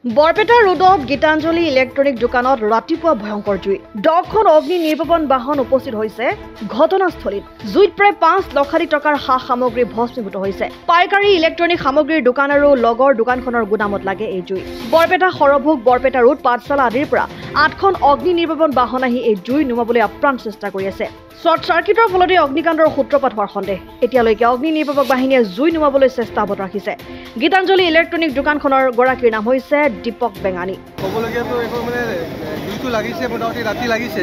বৰপেটা ৰোডত গীতাঞ্জলি ইলেক্ট্ৰনিক দোকানত ৰাতিপুৱা ভয়ংকৰ জুই 10খন অগ্নি নিৰ্বাপন বাহন উপস্থিত হৈছে ঘটনাস্থলীত জুইত প্ৰায় 5 লক্ষাধিক টকাৰ সামগ্ৰী ভস্মীভূত হৈছে পাইকাৰী ইলেক্ট্ৰনিক সামগ্ৰীৰ দোকান আৰু লগৰ দোকানখনৰ গুদামত লাগে এই জুই বৰপেটা সৰভোগ বৰপেটা ৰোড পাঠশালা আদিৰ পৰা 8খন অগ্নি নিৰ্বাপন বাহন আহি এই জুই নুমাবলৈ আপ্ৰাণ চেষ্টা কৰি আছে শৰ্ট সাৰ্কিটৰ ফলতে অগ্নিকাণ্ডৰ সূত্ৰপাত হোৱাৰ সন্দেহ এতিয়ালৈকে অগ্নি নিৰ্বাপক বাহিনীয়ে জুই নুমাবলৈ চেষ্টা অব্যাহত ৰাখিছে গীতাঞ্জলি ইলেক্ট্ৰনিক দোকানখনৰ গৰাকীৰ নাম হৈছে দীপক বেঙানী ক'বলগীয়াতো একো মানে জুইটো লাগিছে মোটামুটি ৰাতি লাগিছে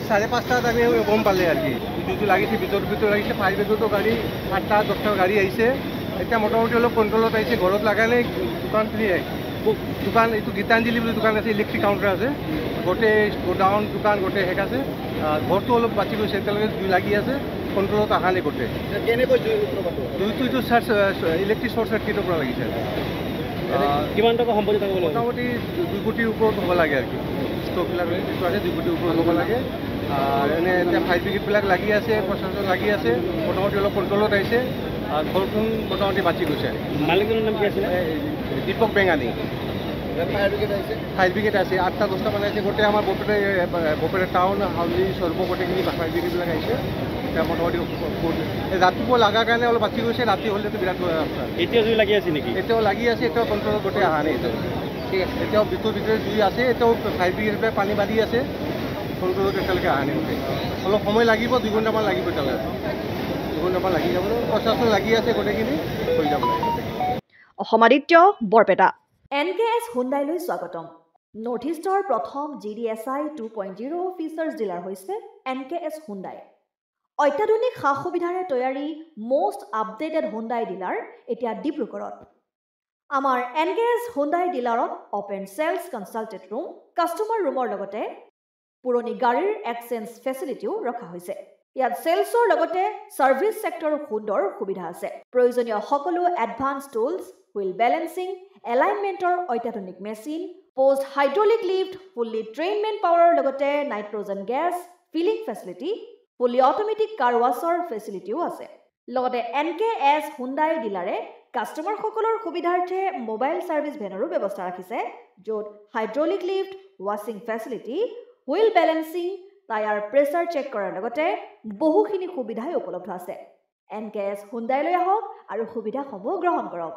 5:30টাত আমি গম পালে আৰু কি জুইটো লাগিছে ভিতৰত লাগিছে ফায়াৰ ব্ৰিগেডৰ গাড়ী 8টা 10টা গাড়ী আহিছে এতিয়া মোটামুটি অলপ কণ্ট্ৰলত আহিছে ঘৰত লাগালে দোকান এইটো গীতাঞ্জলি বুলি দোকান আছে ইলেক্ট্ৰিক কাউণ্টাৰ আছে গোটেই গোডাউন দোকান গোটেই শেষ আছে ঘৰটো অলপ বাচি গৈছে এতিয়ালৈকে জুই লাগি আছে কণ্ট্ৰলত অহা নাই গোটেই কেনেকৈ জুইটো এইটো ইলেক্ট্ৰিক শৰ্ট চাৰ্কিটৰ পৰা লাগিছে কিমান টকা সম্পত্তি থাকিব মোটামুটি 2 কোটিৰ ওপৰত হ'ব লাগে আৰু কি ষ্টকবিলাক যিটো আছে 2 কোটিৰ ওপৰত হ'ব লাগে এনে এতিয়া ফায়াৰ ব্ৰিগেডবিলাক লাগি আছে প্ৰশাসন লাগি আছে মোটামুটি অলপ কণ্ট্ৰলত আহিছে ঘৰখন মোটামুটি বাচি গৈছে মালিকৰ নাম কি আছিলে দীপক বেঙানী ফায়াৰ ব্ৰিগেড আছে 8টা 10টা মানে আছে গোটেই আমাৰ বৰপেটা টাউন হাউলি সৰ্ব গোটেইখিনি ফায়াৰ ব্ৰিগেডবিলাক আহিছে এতিয়া মোটামুটি ৰাতিপুৱা লগাৰ কাৰণে অলপ বাচি গৈছে ৰাতি হ'লেতো বিৰাট এতিয়া জুই লাগি আছে নেকি এতিয়াও লাগি আছে এতিয়াও কণ্ট্ৰলত গোটেই অহা নাই ঠিক আছে এতিয়াও ভিতৰে জুই আছে এতিয়াও ফায়াৰ ব্ৰিগেডৰ পানী বাঢ়ি আছে কণ্ট্ৰলত এতিয়ালৈকে অহা নাই গোটেই অলপ সময় লাগিব 2 ঘণ্টামান লাগিব এতিয়ালৈকে 2 ঘণ্টামান লাগি যাব প্ৰশাসন লাগি আছে গোটেইখিনি হৈ যাব অসমাদিত্য বৰপেটা NKS হুণ্ডাইলৈ স্বাগতম নৰ্থ ইষ্টৰ প্ৰথম GDSI 2.0 ফিচাৰ্ছ ডিলাৰ হৈছে NKS হুণ্ডাই অত্যাধুনিক সা-সুবিধাৰে তৈয়াৰী most আপডেটেড হুণ্ডাই ডিলাৰ এতিয়া ডিব্ৰুগড়ত আমাৰ NKS হুণ্ডাই ডিলাৰত open sales consultant room customer ৰুমৰ লগতে পুৰণি গাড়ীৰ এক্সচেঞ্জ ফেচিলিটিও ৰখা হৈছে ইয়াত সেলছৰ লগতে সাৰ্ভিস সেক্টৰৰ সুন্দৰ সুবিধা আছে প্ৰয়োজনীয় সকলো এডভান্স টুলছ হুইল বেলেন্সিং এলাইনমেন্টৰ অত্যাধুনিক machine post hydraulic lift fully train men পাৱাৰৰ লগতে nitrogen gas filling facility fully automatic car ৱাছৰ ফেচিলিটিও আছে লগতে NKS হুণ্ডাই ডিলাৰে কাস্টমাৰ সকলৰ সুবিধাৰ্থে মোবাইল সাৰ্ভিস ভেনৰো ব্যৱস্থা ৰাখিছে য'ত হাইড্ৰলিক লিফ্ট ৱাছিং facility wheel balancing tyre pressure check কৰাৰ লগতে বহুখিনি সুবিধাই উপলব্ধ আছে NKS হুণ্ডাইলৈ আহক আৰু সুবিধাসমূহ গ্ৰহণ কৰক